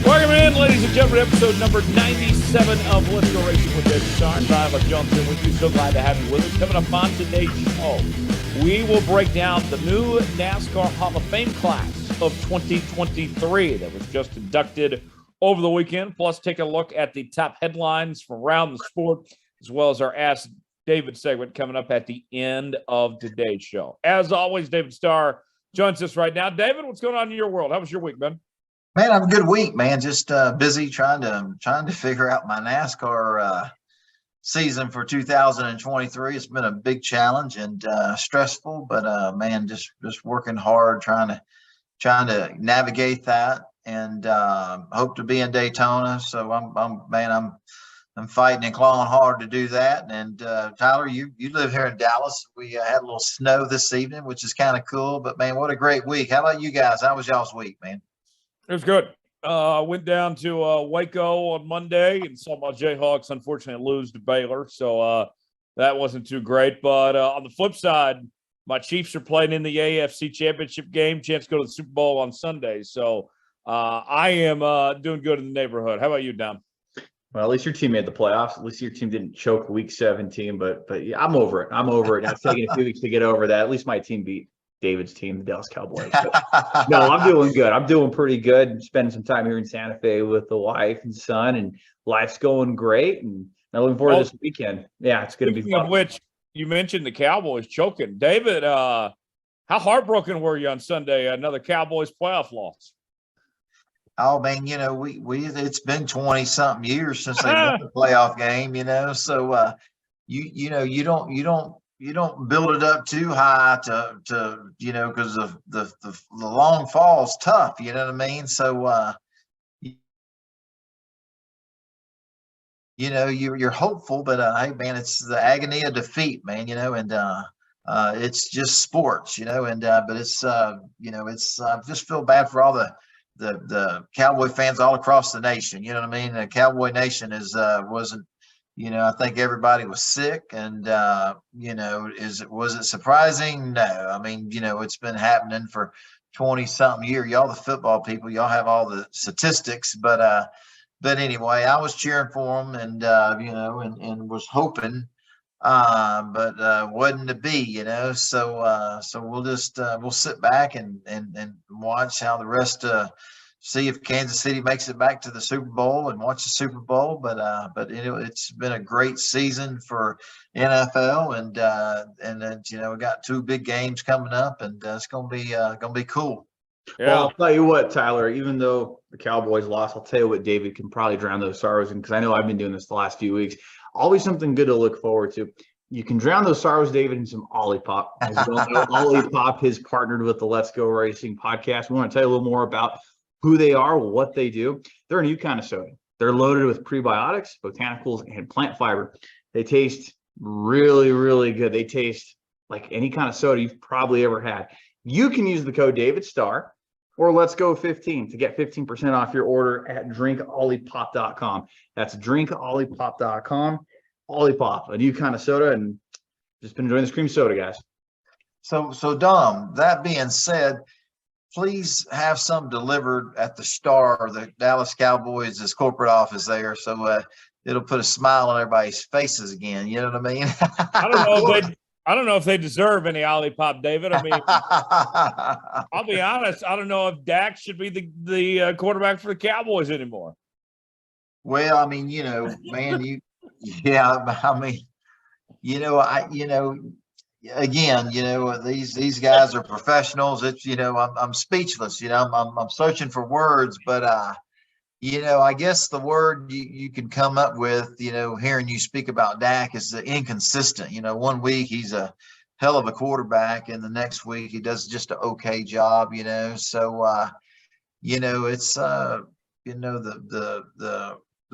Welcome in, ladies and gentlemen, episode number 97 of Let's Go Racing with Starr. Jimmie Johnson with you. So glad to have you with us. Coming up on today's show, we will break down the new NASCAR Hall of Fame class of 2023 that was just inducted over the weekend. Plus, take a look at the top headlines from around the sport, as well as our Ask David segment coming up at the end of today's show. As always, David Starr joins us right now. David, what's going on in your world? How was your week, man? Man, I'm a good week, man. Just busy trying to figure out my NASCAR season for 2023. It's been a big challenge and stressful, but man, just working hard, trying to navigate that, and hope to be in Daytona. So I'm fighting and clawing hard to do that. And Tyler, you live here in Dallas. We had a little snow this evening, which is kind of cool. But man, what a great week! How about you guys? How was y'all's week, man? It was good. Went down to Waco on Monday and saw my Jayhawks unfortunately lose to Baylor. So that wasn't too great. But on the flip side, my Chiefs are playing in the AFC Championship game. Chance to go to the Super Bowl on Sunday. So I am doing good in the neighborhood. How about you, Don? Well, at least your team made the playoffs. At least your team didn't choke week 17. But yeah, I'm over it. I'm over it. It's taking a few weeks to get over that. At least my team beat David's team, the Dallas Cowboys. No, I'm doing good. I'm doing pretty good. Spending some time here in Santa Fe with the wife and son, and life's going great. And I'm looking forward to this weekend. Yeah, it's going to be fun. Of which, you mentioned the Cowboys choking. David, how heartbroken were you on Sunday? Another Cowboys playoff loss. Oh man, we it's been 20 something years since they won the playoff game. So you don't build it up too high to because the long fall is tough. You know what I mean? So you're hopeful, but hey man, it's the agony of defeat, man. And it's just sports, but it's I just feel bad for all the Cowboy fans all across the nation. You know what I mean? The Cowboy Nation wasn't. I think everybody was sick, and was it surprising? No. I mean, it's been happening for 20 something years. Y'all, the football people, y'all have all the statistics, but anyway, I was cheering for them, and and was hoping, but wasn't to be, So we'll sit back and watch how the rest see if Kansas City makes it back to the Super Bowl and watch the Super Bowl. But it's been a great season for NFL, and then we got two big games coming up, and it's gonna be cool. Yeah. Well, I'll tell you what, Tyler. Even though the Cowboys lost, I'll tell you what, David can probably drown those sorrows in, because I know I've been doing this the last few weeks. Always something good to look forward to. You can drown those sorrows, David, in some Olipop. As you all know, Olipop has partnered with the Let's Go Racing podcast. We want to tell you a little more about who they are, what they do. They're a new kind of soda. They're loaded with prebiotics, botanicals, and plant fiber. They taste really, really good. They taste like any kind of soda you've probably ever had. You can use the code DavidStarr or Let's Go 15 to get 15% off your order at drinkolipop.com. That's drinkolipop.com. Olipop, a new kind of soda, and just been enjoying this cream soda, guys. So Dom, that being said, please have some delivered at the Starr, the Dallas Cowboys' corporate office there, so it'll put a smile on everybody's faces again. You know what I mean? I don't know if they deserve any Olipop, David. I mean, I'll be honest. I don't know if Dak should be the quarterback for the Cowboys anymore. Well, I mean, man, again, these guys are professionals. It's, I'm speechless. I'm searching for words, but I guess the word you can come up with, hearing you speak about Dak is inconsistent. One week he's a hell of a quarterback, and the next week he does just an okay job. So it's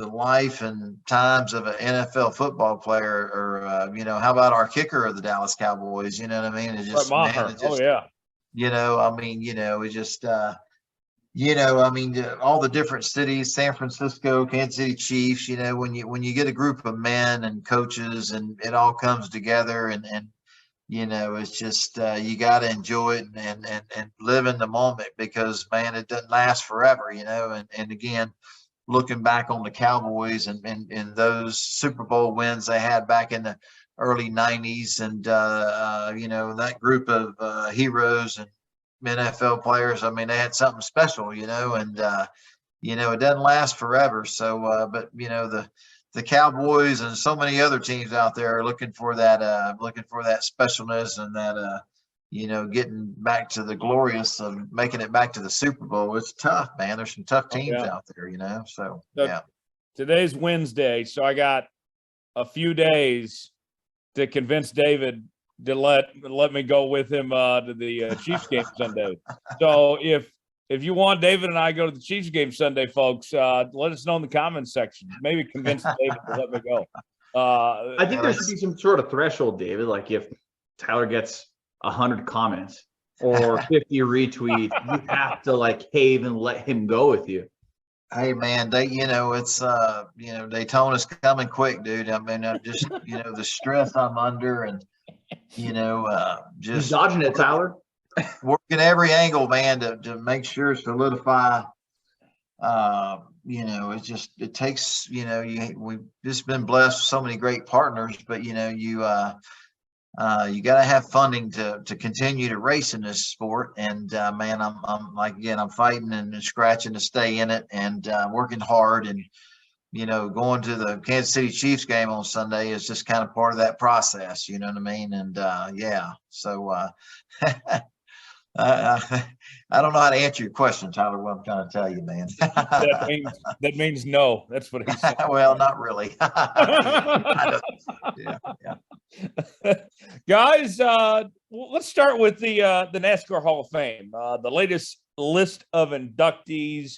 the life and times of an NFL football player, or how about our kicker of the Dallas Cowboys? You know what I mean? It's just, oh yeah. It just all the different cities, San Francisco, Kansas City Chiefs. When you get a group of men and coaches, and it all comes together, and it's just you got to enjoy it and live in the moment, because man, it doesn't last forever, and again, looking back on the Cowboys and those Super Bowl wins they had back in the early 90s, and that group of heroes and NFL players, I mean, they had something special, and it doesn't last forever. So but the Cowboys and so many other teams out there are looking for that specialness, and that getting back to the glorious of making it back to the Super Bowl. It's tough, man. There's some tough teams out there, so yeah. Today's Wednesday, so I got a few days to convince David to let me go with him to the Chiefs game Sunday. So if you want David and I go to the Chiefs game Sunday, folks, let us know in the comments section. Maybe convince David to let me go. I think there should be some sort of threshold, David. Like if Tyler gets 100 comments or 50 retweets, you have to cave and let him go with you. Hey man, it's Daytona's coming quick, dude. I mean, just the stress I'm under, and just You're dodging it, Tyler. Working every angle, man, to make sure solidify. It takes, we've just been blessed with so many great partners, but you got to have funding to continue to race in this sport. And man, I'm fighting and scratching to stay in it, and working hard, and going to the Kansas City Chiefs game on Sunday is just kind of part of that process. You know what I mean? And yeah, so I don't know how to answer your question, Tyler. What I'm trying to tell you, man. that means no. That's what he said. Well, not really. Yeah. Guys, let's start with the NASCAR Hall of Fame. The latest list of inductees.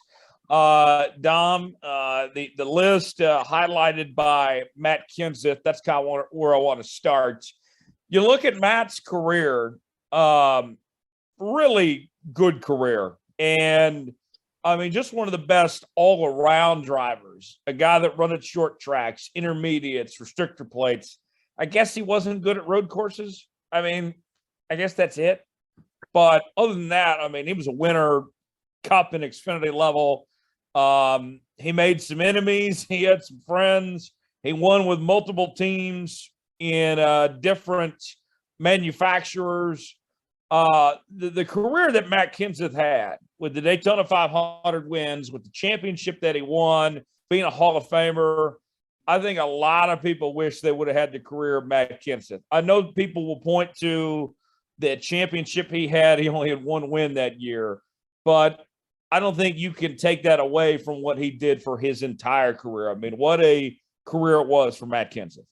Dom, the list highlighted by Matt Kenseth. That's kind of where I want to start. You look at Matt's career. Really good career, and I mean, just one of the best all-around drivers. A guy that run at short tracks, intermediates, restrictor plates. I guess he wasn't good at road courses. I mean, I guess that's it. But other than that, I mean, he was a winner, Cup and Xfinity level. He made some enemies. He had some friends. He won with multiple teams in different manufacturers. The career that Matt Kenseth had, with the Daytona 500 wins, with the championship that he won, being a Hall of Famer, I think a lot of people wish they would have had the career of Matt Kenseth. I know people will point to the championship he had. He only had one win that year, but I don't think you can take that away from what he did for his entire career. I mean, what a career it was for Matt Kenseth.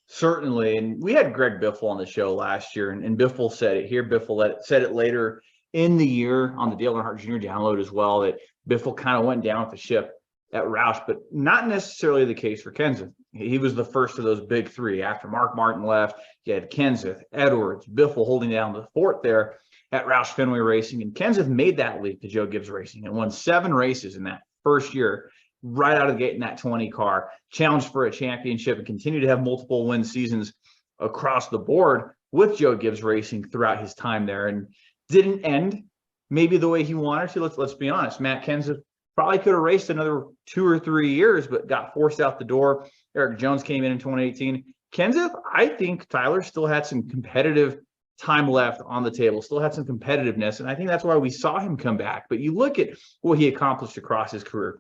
Certainly. And we had Greg Biffle on the show last year, and Biffle said it here. Biffle said it later in the year on the Dale Earnhardt Jr. download as well, that Biffle kind of went down with the ship at Roush, but not necessarily the case for Kenseth. He was the first of those big three. After Mark Martin left, you had Kenseth, Edwards, Biffle holding down the fort there at Roush Fenway Racing. And Kenseth made that leap to Joe Gibbs Racing and won 7 races in that first year, right out of the gate in that 20 car, challenged for a championship, and continued to have multiple win seasons across the board with Joe Gibbs Racing throughout his time there, and didn't end maybe the way he wanted to. Let's be honest. Matt Kenseth probably could have raced another 2 or 3 years, but got forced out the door. Eric Jones came in 2018. Kenseth, I think Tyler still had some competitive time left on the table, still had some competitiveness, and I think that's why we saw him come back. But you look at what he accomplished across his career.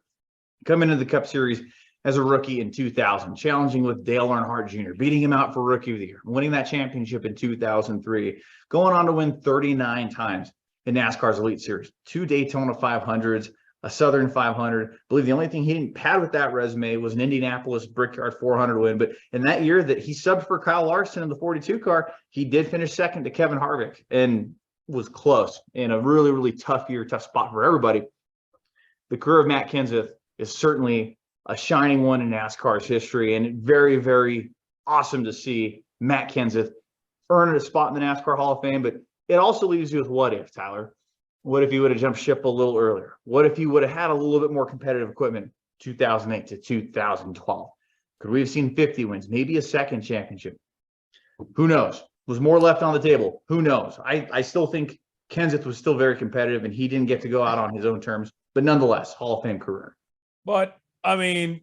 Coming into the Cup Series as a rookie in 2000, challenging with Dale Earnhardt Jr., beating him out for Rookie of the Year, winning that championship in 2003, going on to win 39 times in NASCAR's Elite Series, 2 Daytona 500s, a Southern 500. I believe the only thing he didn't pad with that resume was an Indianapolis Brickyard 400 win. But in that year that he subbed for Kyle Larson in the 42 car, he did finish second to Kevin Harvick and was close in a really, really tough year, tough spot for everybody. The career of Matt Kenseth is certainly a shining one in NASCAR's history, and very, very awesome to see Matt Kenseth earn a spot in the NASCAR Hall of Fame. But it also leaves you with what if, Tyler? What if he would have jumped ship a little earlier? What if he would have had a little bit more competitive equipment 2008 to 2012? Could we have seen 50 wins, maybe a second championship? Who knows? Was more left on the table? Who knows? I still think Kenseth was still very competitive, and he didn't get to go out on his own terms. But nonetheless, Hall of Fame career. But, I mean,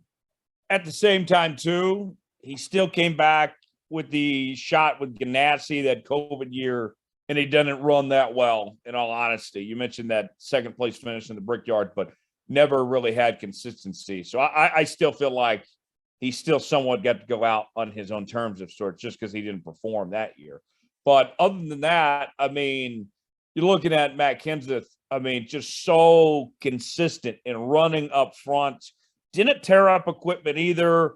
at the same time, too, he still came back with the shot with Ganassi that COVID year, and he didn't run that well, in all honesty. You mentioned that second place finish in the Brickyard, but never really had consistency. So I still feel like he still somewhat got to go out on his own terms of sorts just because he didn't perform that year. But other than that, I mean, you're looking at Matt Kenseth, I mean, just so consistent in running up front. Didn't tear up equipment either.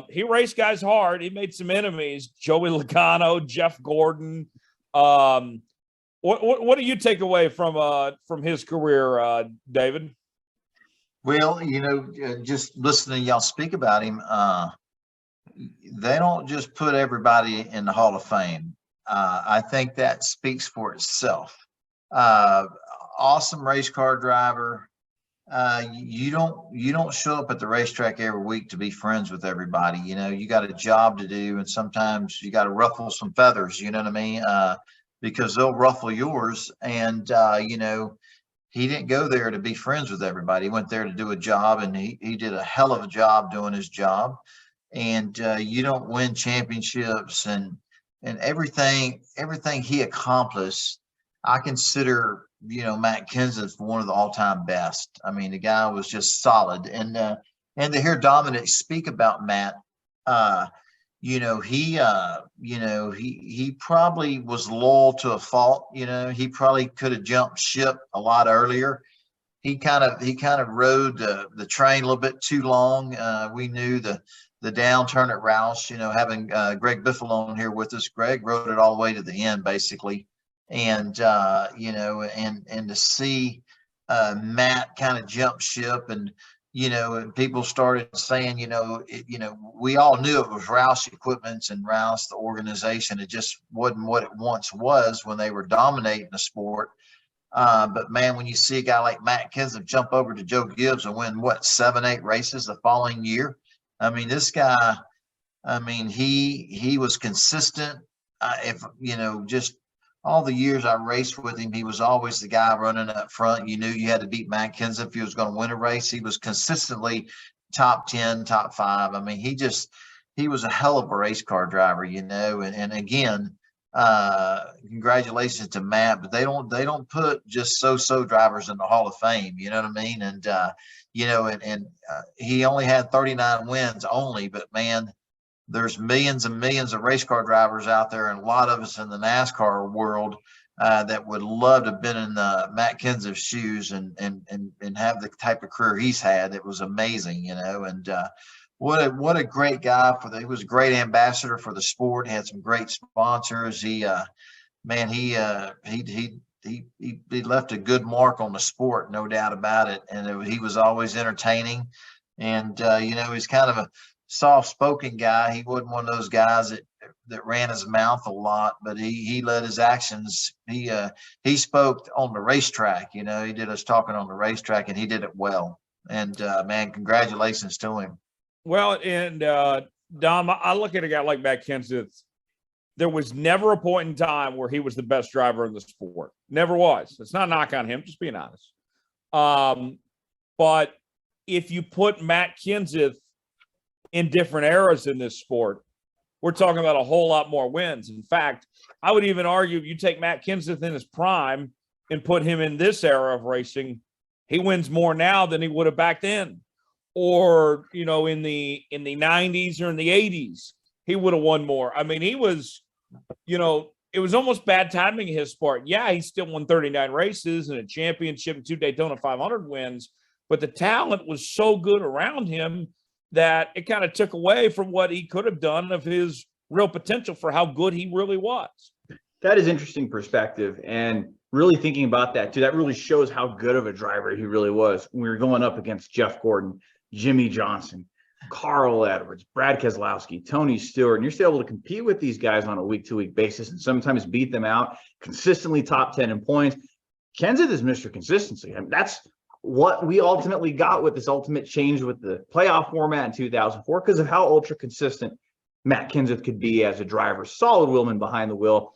He raced guys hard. He made some enemies. Joey Logano, Jeff Gordon. What do you take away from his career, David? Well, just listening to y'all speak about him, they don't just put everybody in the Hall of Fame. I think that speaks for itself. Awesome race car driver. You don't show up at the racetrack every week to be friends with everybody. You got a job to do, and sometimes you got to ruffle some feathers. You know what I mean? Because they'll ruffle yours, and he didn't go there to be friends with everybody. He went there to do a job, and he did a hell of a job doing his job. And you don't win championships and everything he accomplished. I consider Matt Kenseth one of the all-time best. I mean, the guy was just solid. And to hear Dominic speak about Matt, he probably was loyal to a fault. He probably could have jumped ship a lot earlier. He kind of rode the train a little bit too long. We knew the downturn at Roush. Having Greg Biffle on here with us, Greg rode it all the way to the end, basically. And and to see Matt kind of jump ship, and and people started saying, we all knew it was Roush Equipments and Roush, the organization. It just wasn't what it once was when they were dominating the sport. But man, when you see a guy like Matt Kenseth jump over to Joe Gibbs and win 7-8 races the following year, I mean, this guy, he was consistent. Just all the years I raced with him, he was always the guy running up front. You knew you had to beat Matt Kenseth if he was going to win a race. He was consistently top 10, top 5. I mean, he was a hell of a race car driver, and again, congratulations to Matt, but they don't put just so drivers in the Hall of Fame. You know what I mean? And, he only had 39 wins only, but man, there's millions and millions of race car drivers out there, and a lot of us in the NASCAR world that would love to have been in Matt Kenseth's shoes and have the type of career he's had. It was amazing, and what a great guy he was a great ambassador for the sport. He had some great sponsors. He left a good mark on the sport, no doubt about it. And he was always entertaining, and he's kind of a soft-spoken guy. He wasn't one of those guys that ran his mouth a lot, but he let his actions. He spoke on the racetrack. He did us talking on the racetrack, and he did it well. And man, congratulations to him. Well, and Dom, I look at a guy like Matt Kenseth. There was never a point in time where he was the best driver in the sport. Never was. It's not a knock on him, just being honest. But if you put Matt Kenseth in different eras in this sport, we're talking about a whole lot more wins. In fact, I would even argue if you take Matt Kenseth in his prime and put him in this era of racing, he wins more now than he would have back then. Or, in the 90s or in the 80s, he would have won more. I mean, he was, it was almost bad timing in his part. Yeah, he still won 39 races and a championship and 2 Daytona 500 wins, but the talent was so good around him that it kind of took away from what he could have done of his real potential for how good he really was. That is interesting perspective. And really thinking about that too, that really shows how good of a driver he really was. When we were going up against Jeff Gordon, Jimmie Johnson, Carl Edwards, Brad Keselowski, Tony Stewart, and you're still able to compete with these guys on a week-to-week basis and sometimes beat them out, consistently top 10 in points. Kenseth is Mr. Consistency. I mean, that's what we ultimately got with this ultimate change with the playoff format in 2004 because of how ultra consistent Matt Kenseth could be as a driver, solid wheelman behind the wheel.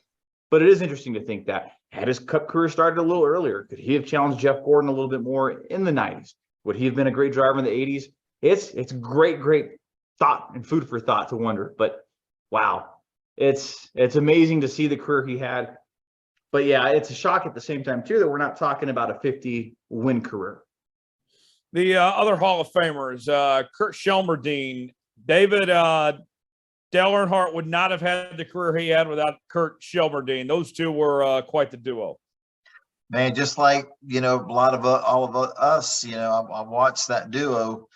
But it is interesting to think that had his Cup career started a little earlier, could he have challenged Jeff Gordon a little bit more in the 90s? Would he have been a great driver in the 80s? It's great thought and food for thought to wonder. But wow, it's amazing to see the career he had. But yeah, it's a shock at the same time too that we're not talking about a 50-win career. The other Hall of Famers, Kurt Sherlmerdine, David, Dale Earnhardt would not have had the career he had without Kurt Sherlmerdine. Those two were quite the duo. Man, just like, a lot of all of us, I watched that duo,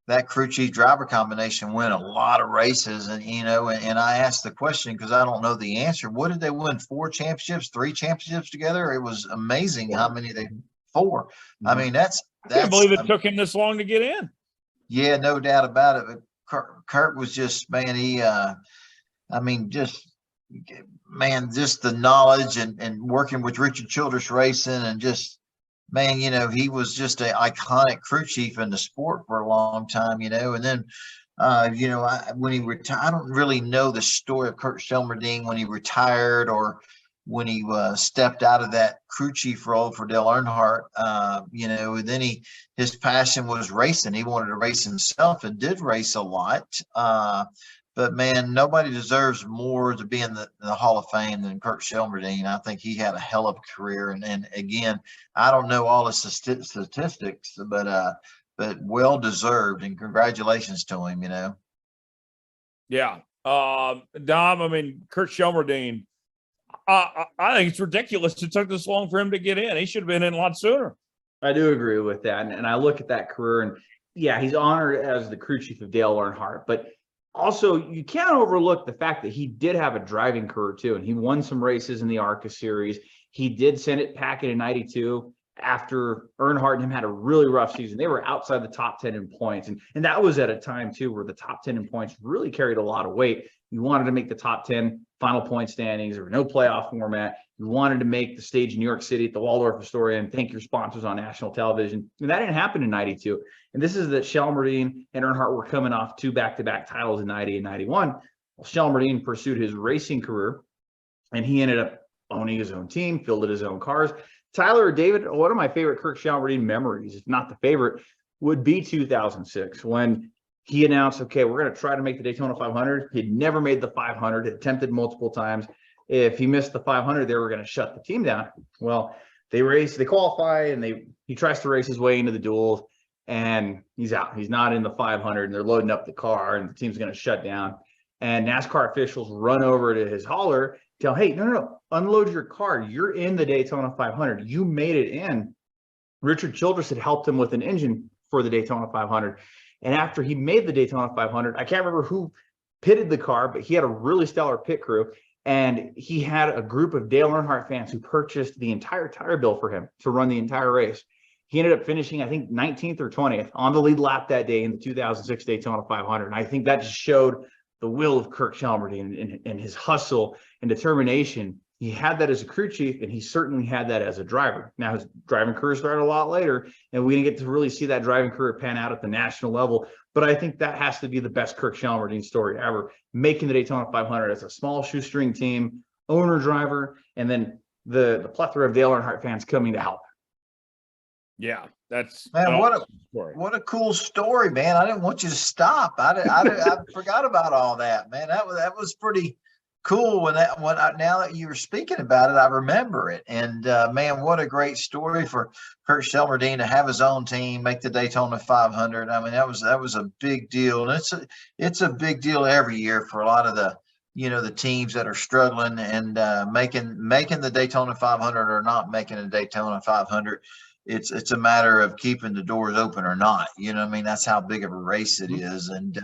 that crew chief driver combination win a lot of races. And, and I asked the question because I don't know the answer. What did they win? 4 championships, 3 championships together? It was amazing how many they 4. Mm-hmm. I mean, I can't believe it took him this long to get in. Yeah, no doubt about it. But Kirk was just, man, just the knowledge and working with Richard Childress Racing and just, man, he was just an iconic crew chief in the sport for a long time, and then, when he retired, I don't really know the story of Kurt Sherlmerdine when he retired or when he stepped out of that crew chief role for Dale Earnhardt, and then his passion was racing. He wanted to race himself and did race a lot. But man, nobody deserves more to be in the Hall of Fame than Kurt Sherlmerdine. I think he had a hell of a career. And again, I don't know all the statistics, but well deserved, and congratulations to him, Yeah. Dom, I mean, Kurt Sherlmerdine, I think it's ridiculous it took this long for him to get in. He should have been in a lot sooner. I do agree with that. And I look at that career, and yeah, he's honored as the crew chief of Dale Earnhardt, but also you can't overlook the fact that he did have a driving career too. And he won some races in the ARCA series. He did send it packing in 92 after Earnhardt and him had a really rough season. They were outside the top 10 in points. And that was at a time too, where the top 10 in points really carried a lot of weight. You wanted to make the top 10 final point standings. There were no playoff format. You wanted to make the stage in New York City at the Waldorf Astoria and thank your sponsors on national television. And that didn't happen in 92. And this is that Sherlmerdine and Earnhardt were coming off 2 back-to-back titles in 90 and 91. Well, Sherlmerdine pursued his racing career, and he ended up owning his own team, fielded his own cars. Tyler or David, one of my favorite Kirk Sherlmerdine memories, if not the favorite, would be 2006 when he announced, okay, we're going to try to make the Daytona 500. He'd never made the 500, had attempted multiple times. If he missed the 500, they were going to shut the team down. Well, they qualify, and he tries to race his way into the duels, and he's out. He's not in the 500, and they're loading up the car, and the team's going to shut down. And NASCAR officials run over to his hauler, tell, hey, no, unload your car. You're in the Daytona 500. You made it in. Richard Childress had helped him with an engine for the Daytona 500. And after he made the Daytona 500, I can't remember who pitted the car, but he had a really stellar pit crew. And he had a group of Dale Earnhardt fans who purchased the entire tire bill for him to run the entire race. He ended up finishing, I think, 19th or 20th on the lead lap that day in the 2006 Daytona 500. And I think that just showed the will of Kirk Sherlmerdine and his hustle and determination. He had that as a crew chief, and he certainly had that as a driver. Now, his driving career started a lot later, and we didn't get to really see that driving career pan out at the national level. But I think that has to be the best Kirk Sherlmerdine story ever, making the Daytona 500 as a small shoestring team, owner driver, and then the plethora of Dale Earnhardt fans coming to help. Yeah, that's man. What a cool story, man. I didn't want you to stop. I forgot about all that, man. That was pretty cool now that you were speaking about it, I remember it. And man, what a great story for Kurt Sherlmerdine to have his own team, make the Daytona 500. I mean, that was a big deal, and it's a big deal every year for a lot of the teams that are struggling and making the Daytona 500 or not making a Daytona 500. It's a matter of keeping the doors open or not. You know what I mean? That's how big of a race it is. And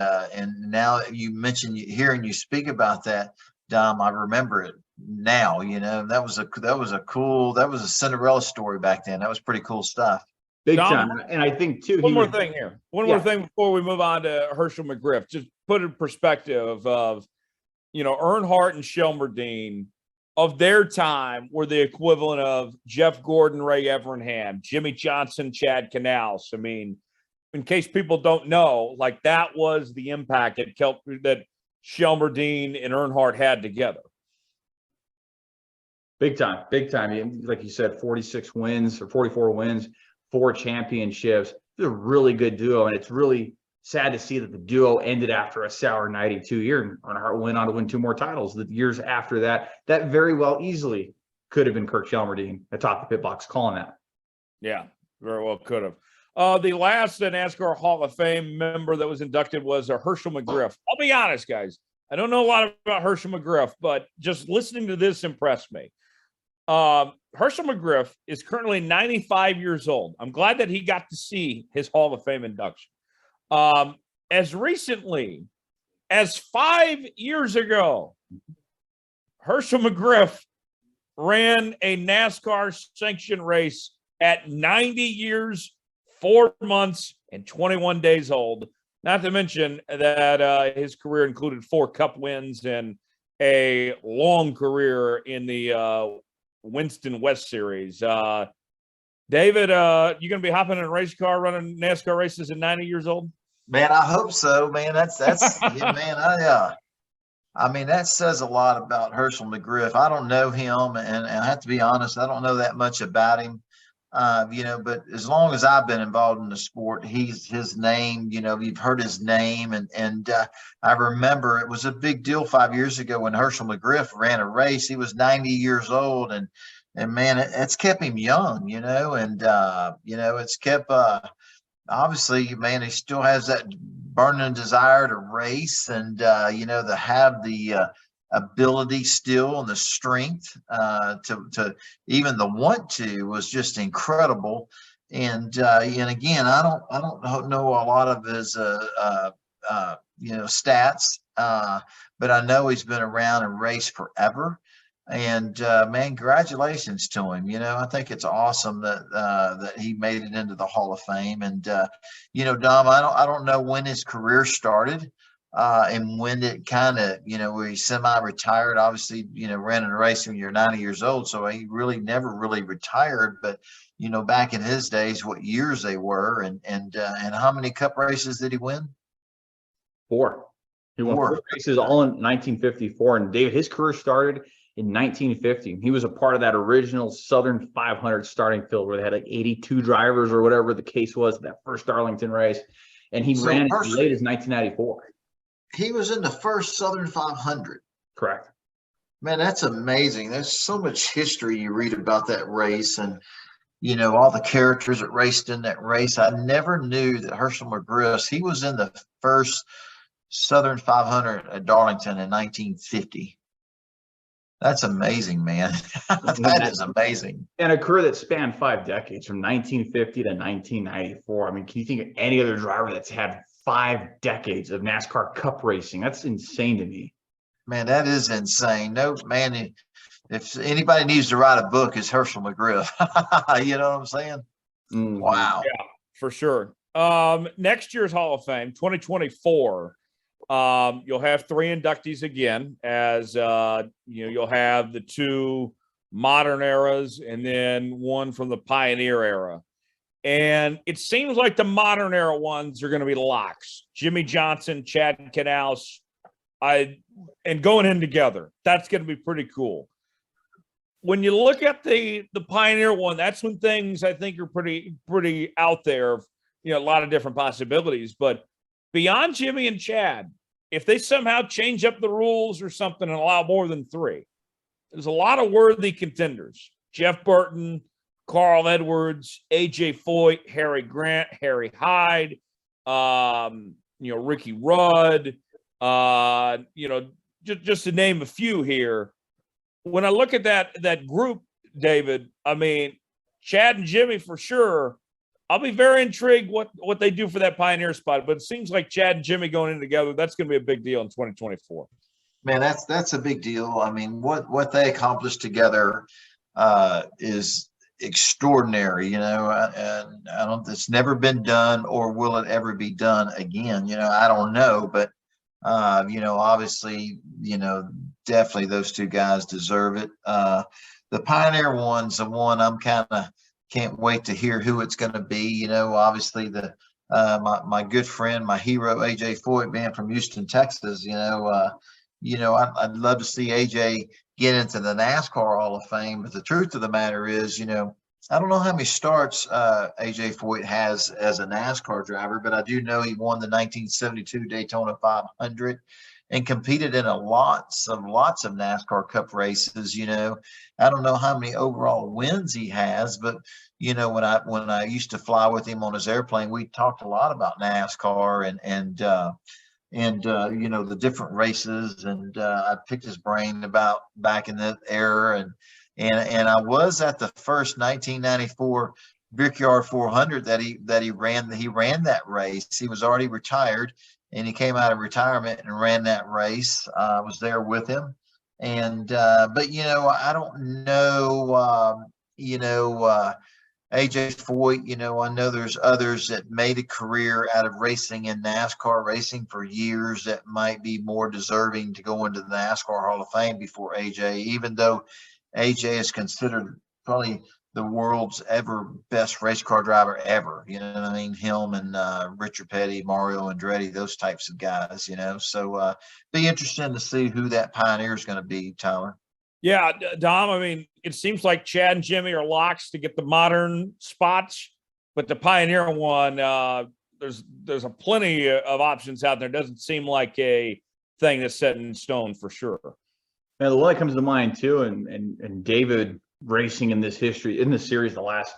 now you mentioned hearing you speak about that, Dom, I remember it now. That was a Cinderella story back then. That was pretty cool stuff. Big time. And I think too. One more thing before we move on to Hershel McGriff. Just put in perspective of, Earnhardt and Sherlmerdine of their time were the equivalent of Jeff Gordon, Ray Evernham, Jimmie Johnson, Chad Canals. I mean, in case people don't know, like that was the impact that Sherlmerdine and Earnhardt had together. Big time, big time. Like you said, 46 wins or 44 wins, 4 championships. It's a really good duo, and it's really sad to see that the duo ended after a sour 92 year, and Earnhardt went on to win 2 more titles. The years after that, that very well easily could have been Kirk Sherlmerdine atop the pit box calling that. Yeah, very well could have. The last NASCAR Hall of Fame member that was inducted was Hershel McGriff. I'll be honest, guys. I don't know a lot about Hershel McGriff, but just listening to this impressed me. Hershel McGriff is currently 95 years old. I'm glad that he got to see his Hall of Fame induction. As recently as 5 years ago, Hershel McGriff ran a NASCAR sanctioned race at 90 years, 4 months, and 21 days old. Not to mention that his career included 4 Cup wins and a long career in the Winston West Series. David, you going to be hopping in a race car running NASCAR races at 90 years old? Man, I hope so, man. That's yeah, man. I mean, that says a lot about Hershel McGriff. I don't know him, and I have to be honest, I don't know that much about him. But as long as I've been involved in the sport, his name, you've heard his name. And I remember it was a big deal 5 years ago when Hershel McGriff ran a race. He was 90 years old, and man, it's kept him young, and it's kept, obviously, man, he still has that burning desire to race and, to have the ability still and the strength to even the want to was just incredible. And again, I don't know a lot of his stats, but I know he's been around and raced forever. And man, congratulations to him. I think it's awesome that he made it into the Hall of Fame. And Dom, I don't know when his career started. And when it kind of, where he semi-retired, obviously, ran in a race when you're 90 years old. So he really never really retired. But, back in his days, what years they were and how many Cup races did he win? 4. He won 4 races all in 1954. And David, his career started in 1950. He was a part of that original Southern 500 starting field where they had like 82 drivers or whatever the case was, that first Darlington race. And he ran as late as 1994. He was in the first Southern 500. Correct. Man, that's amazing. There's so much history you read about that race and, all the characters that raced in that race. I never knew that Hershel McGriff, he was in the first Southern 500 at Darlington in 1950. That's amazing, man. That is amazing. And a career that spanned 5 decades from 1950 to 1994. I mean, can you think of any other driver that's had 5 decades of NASCAR Cup racing? That's insane to me. Man, that is insane. No, man, if anybody needs to write a book, it's Hershel McGriff. You know what I'm saying? Wow. Yeah, for sure. Next year's Hall of Fame, 2024, you'll have 3 inductees again, as you'll have the 2 modern eras and then one from the pioneer era. And it seems like the modern era ones are going to be locks. Jimmie Johnson, Chad Knaus, and going in together. That's going to be pretty cool. When you look at the pioneer one, that's when things I think are pretty out there. A lot of different possibilities. But beyond Jimmie and Chad, if they somehow change up the rules or something and allow more than 3, there's a lot of worthy contenders. Jeff Burton, Carl Edwards, AJ Foyt, Harry Grant, Harry Hyde, Ricky Rudd, just to name a few here. When I look at that group, David, I mean, Chad and Jimmie for sure. I'll be very intrigued what they do for that pioneer spot, but it seems like Chad and Jimmie going in together, that's going to be a big deal in 2024. Man, that's a big deal. I mean, what they accomplished together is extraordinary, and I don't. It's never been done, or will it ever be done again? I don't know, but obviously, definitely those 2 guys deserve it. The pioneer one's the one I'm kind of can't wait to hear who it's going to be. Obviously the my good friend, my hero, AJ Foyt, being from Houston, Texas. I'd love to see AJ get into the NASCAR Hall of Fame. But the truth of the matter is, I don't know how many starts AJ Foyt has as a NASCAR driver, but I do know he won the 1972 Daytona 500 and competed in lots of NASCAR Cup races. I don't know how many overall wins he has, but when I used to fly with him on his airplane, we talked a lot about NASCAR and the different races, and I picked his brain about back in that era, and I was at the first 1994 Brickyard 400 that he ran. He ran that race. He was already retired, and he came out of retirement and ran that race. I was there with him, and but I don't know. AJ Foyt, I know there's others that made a career out of racing in NASCAR racing for years that might be more deserving to go into the NASCAR Hall of Fame before AJ, even though AJ is considered probably the world's ever best race car driver ever. You know what I mean? Him and Richard Petty, Mario Andretti, those types of guys, So be interesting to see who that pioneer is going to be, Tyler. Yeah, Dom, I mean, it seems like Chad and Jimmie are locks to get the modern spots, but the Pioneer one, there's a plenty of options out there. It doesn't seem like a thing that's set in stone for sure. Now, the one that comes to mind too, and David racing in this series the last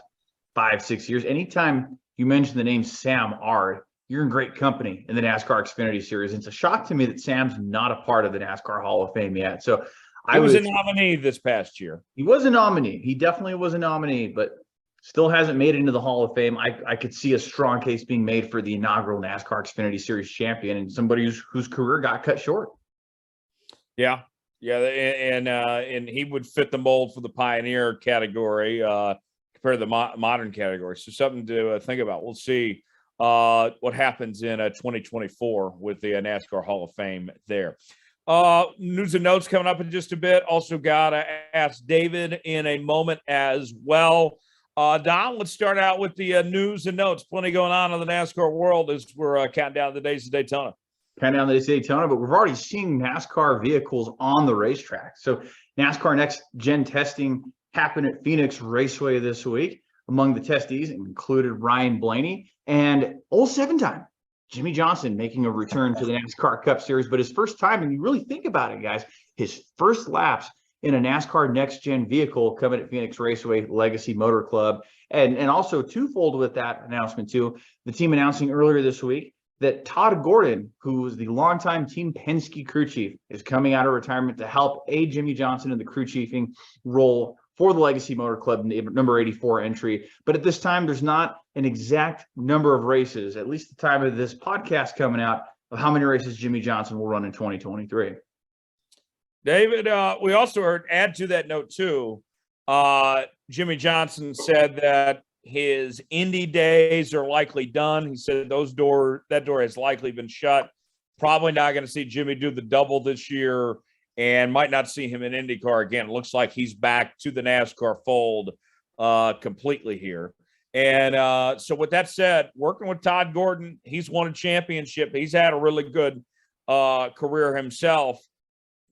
5-6 years, anytime you mention the name Sam Ard, you're in great company in the NASCAR Xfinity Series. It's a shock to me that Sam's not a part of the NASCAR Hall of Fame yet. So he was a nominee this past year. He was a nominee. He definitely was a nominee, but still hasn't made it into the Hall of Fame. I could see a strong case being made for the inaugural NASCAR Xfinity Series champion and somebody whose career got cut short. Yeah, and he would fit the mold for the Pioneer category compared to the modern category. So something to think about. We'll see what happens in 2024 with the NASCAR Hall of Fame there. News and notes coming up in just a bit. Also got to ask David in a moment as well. Don, let's start out with the news and notes. Plenty going on in the NASCAR world as we're counting down the days of Daytona. Counting down the days of Daytona, but we've already seen NASCAR vehicles on the racetrack. So NASCAR NextGen testing happened at Phoenix Raceway this week. Among the testees included Ryan Blaney and old 7-time Jimmie Johnson making a return to the NASCAR Cup Series, but his first time, and you really think about it, guys, his first laps in a NASCAR Next-Gen vehicle coming at Phoenix Raceway Legacy Motor Club. And also twofold with that announcement too, the team announcing earlier this week that Todd Gordon, who was the longtime Team Penske crew chief, is coming out of retirement to help aid Jimmie Johnson in the crew chiefing role for the Legacy Motor Club number 84 entry. But at this time, there's not an exact number of races, at least the time of this podcast coming out, of how many races Jimmie Johnson will run in 2023. David, we also heard, add to that note too, Jimmie Johnson said that his Indy days are likely done. He said that door has likely been shut. Probably not going to see Jimmie do the double this year, and might not see him in IndyCar again. It looks like he's back to the NASCAR fold completely here. And so with that said, working with Todd Gordon, he's won a championship. He's had a really good career himself.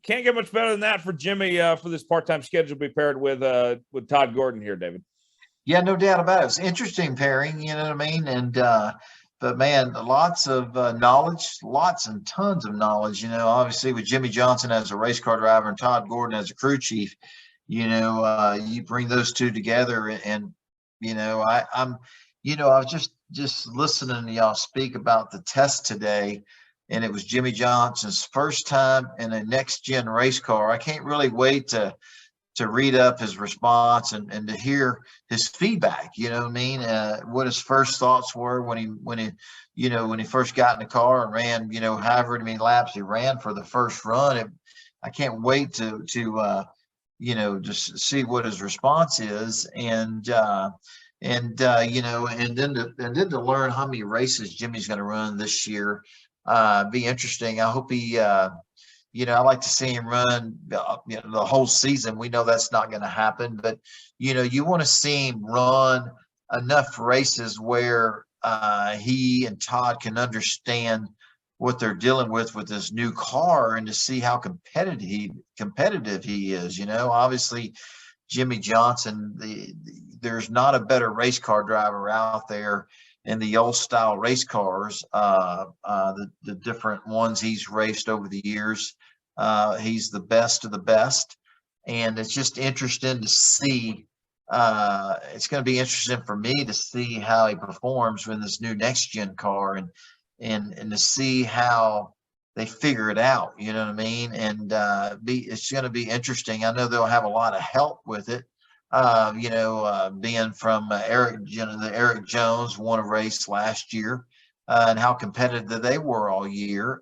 Can't get much better than that for Jimmie for this part-time schedule to be paired with Todd Gordon here, David. Yeah, no doubt about it. It's an interesting pairing, you know what I mean? And but man, lots of knowledge, lots and tons of knowledge. Obviously with Jimmie Johnson as a race car driver and Todd Gordon as a crew chief, you bring those two together, and I was just listening to y'all speak about the test today, and it was Jimmie Johnson's first time in a next-gen race car. I can't really wait to read up his response and to hear his feedback, you know what I mean? What his first thoughts were when he first got in the car and ran, however many laps he ran for the first run. I can't wait to just see what his response is, and then to learn how many races Jimmie's going to run this year. Be interesting. I hope he, I like to see him run, the whole season. We know that's not going to happen, but you want to see him run enough races where he and Todd can understand what they're dealing with this new car, and to see how competitive he is. Obviously Jimmie Johnson, there's not a better race car driver out there in the old style race cars, the different ones he's raced over the years. He's the best of the best, and it's just interesting to see. It's going to be interesting for me to see how he performs in this new NextGen car, and to see how they figure it out. You know what I mean? And it's going to be interesting. I know they'll have a lot of help with it. Being from Eric Jones won a race last year, and how competitive they were all year.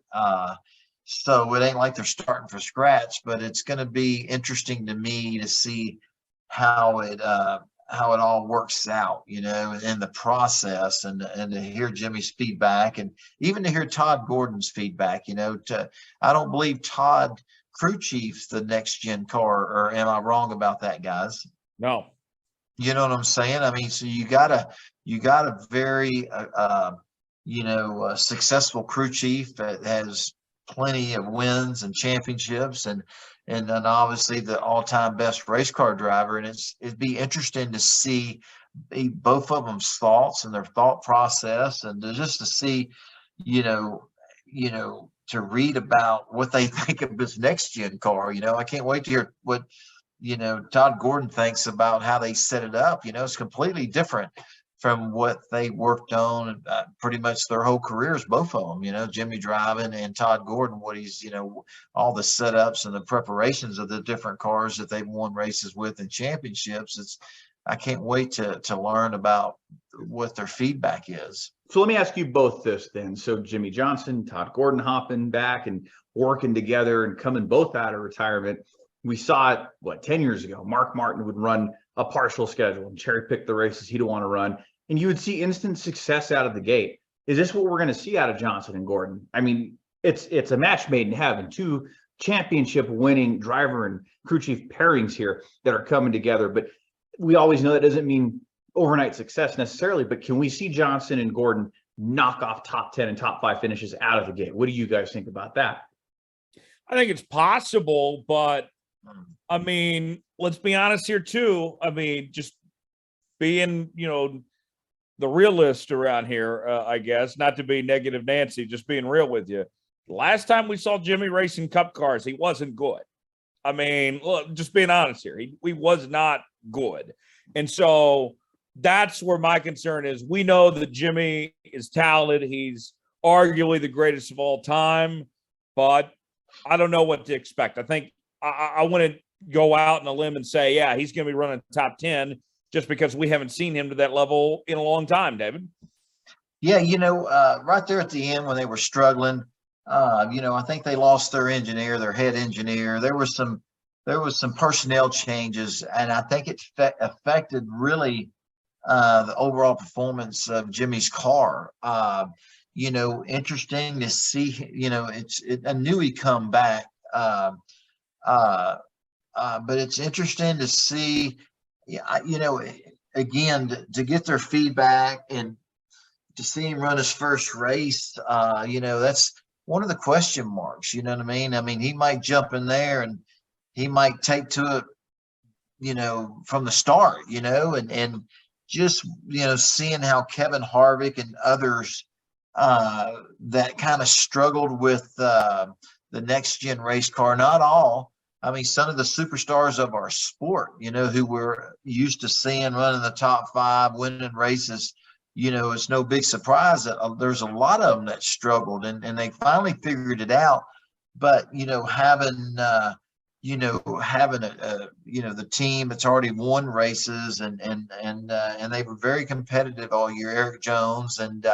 So it ain't like they're starting from scratch, but it's going to be interesting to me to see how it all works out, in the process, and to hear Jimmy's feedback, and even to hear Todd Gordon's feedback. I don't believe Todd crew chiefs the NextGen car, or am I wrong about that, guys? No. You know what I'm saying? I mean, so you got a very successful crew chief that has plenty of wins and championships, and then obviously the all-time best race car driver. And it'd be interesting to see both of them's thoughts and their thought process, and just to see, to read about what they think of this NextGen car. I can't wait to hear what Todd Gordon thinks about how they set it up. It's completely different from what they worked on pretty much their whole careers, both of them. Jimmie driving, and Todd Gordon, what he's, all the setups and the preparations of the different cars that they've won races with and championships. I can't wait to learn about what their feedback is. So let me ask you both this then. So Jimmie Johnson, Todd Gordon hopping back and working together and coming both out of retirement. We saw it, 10 years ago. Mark Martin would run a partial schedule and cherry pick the races he'd want to run, and you would see instant success out of the gate. Is this what we're going to see out of Johnson and Gordon? I mean, it's a match made in heaven. Two championship winning driver and crew chief pairings here that are coming together. But we always know that doesn't mean overnight success necessarily. But can we see Johnson and Gordon knock off top 10 and top 5 finishes out of the gate? What do you guys think about that? I think it's possible, but I mean, let's be honest here too. I mean, just being, the realist around here, I guess, not to be negative Nancy, just being real with you. Last time we saw Jimmie racing cup cars, he wasn't good. I mean, look, just being honest here, he was not good. And so that's where my concern is. We know that Jimmie is talented. He's arguably the greatest of all time, but I don't know what to expect. I think I want to go out on a limb and say, yeah, he's going to be running top 10, just because we haven't seen him to that level in a long time, David. Yeah, right there at the end when they were struggling, I think they lost their engineer, their head engineer. There was some personnel changes, and I think it affected really the overall performance of Jimmy's car. Interesting to see. I knew he'd come back, but it's interesting to see. Again, to get their feedback and to see him run his first race, that's one of the question marks. You know what I mean? I mean, he might jump in there and he might take to it, from the start, and just, seeing how Kevin Harvick and others that kind of struggled with the NextGen race car, not all. I mean, some of the superstars of our sport, who we're used to seeing running the top 5, winning races, it's no big surprise that there's a lot of them that struggled, and they finally figured it out. But, having the team that's already won races, and they were very competitive all year, Eric Jones, and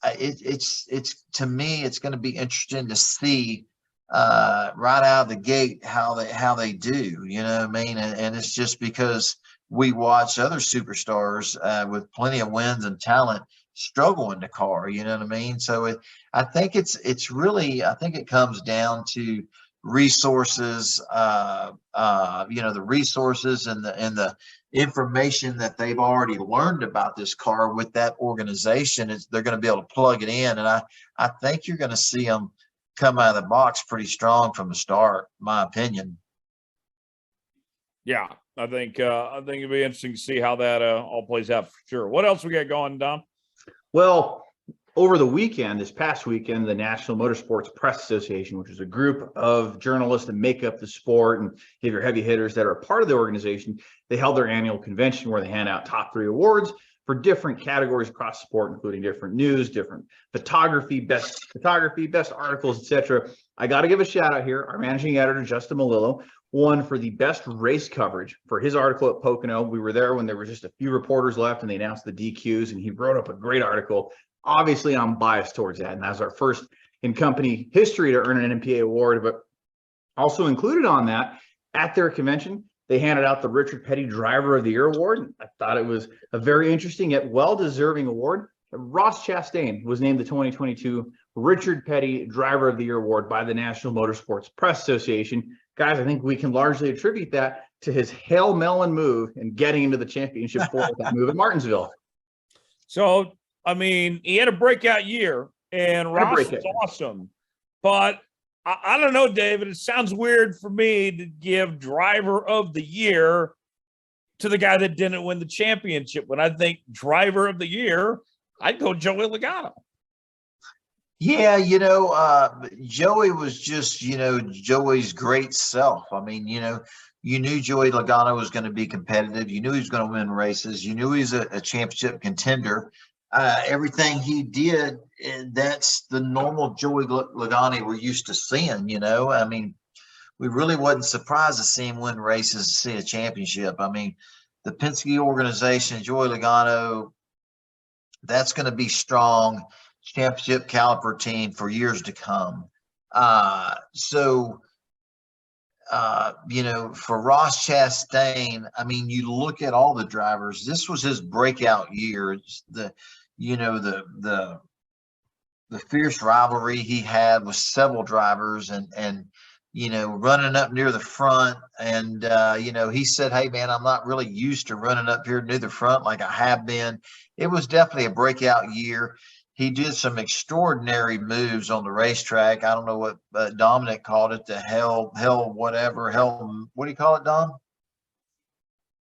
it's to me, it's going to be interesting to see right out of the gate how they do, you know what I mean? And it's just because we watch other superstars with plenty of wins and talent struggle in the car, you know what I mean? So I think it's really, I think it comes down to resources, the resources and information that they've already learned about this car with that organization. They're going to be able to plug it in. And I think you're going to see them come out of the box pretty strong from the start, my opinion. Yeah, I think it'll be interesting to see how that all plays out for sure. What else we got going, Dom? Well, over the weekend, this past weekend, the National Motorsports Press Association, which is a group of journalists that make up the sport and give your heavy hitters that are a part of the organization, they held their annual convention where they hand out top 3 awards for different categories across the sport, including different news, different photography, best articles, etc. I got to give a shout out here. Our managing editor, Justin Malillo, won for the best race coverage for his article at Pocono. We were there when there were just a few reporters left and they announced the DQs, and he wrote up a great article. Obviously, I'm biased towards that, and that was our first in company history to earn an NMPA award. But also included on that, at their convention, they handed out the Richard Petty Driver of the Year award. I thought it was a very interesting yet well-deserving award. Ross Chastain was named the 2022 Richard Petty Driver of the Year award by the National Motorsports Press Association. Guys, I think we can largely attribute that to his Hail Melon move and getting into the championship for that move at Martinsville. So, I mean, he had a breakout year, and Ross was awesome. But I don't know, David. It sounds weird for me to give Driver of the Year to the guy that didn't win the championship. When I think Driver of the Year, I'd go Joey Logano. Yeah, Joey was just, Joey's great self. I mean, you knew Joey Logano was going to be competitive. You knew he was going to win races. You knew he was a championship contender. Everything he did, that's the normal Joey Logano we're used to seeing, I mean, we really wasn't surprised to see him win races, to see a championship. I mean, the Penske organization, Joey Logano, that's going to be strong championship caliber team for years to come. For Ross Chastain, I mean, you look at all the drivers, this was his breakout year. It's the fierce rivalry he had with several drivers and running up near the front. And, he said, hey, man, I'm not really used to running up here near the front like I have been. It was definitely a breakout year. He did some extraordinary moves on the racetrack. I don't know what Dominic called it, the hell, what do you call it, Dom?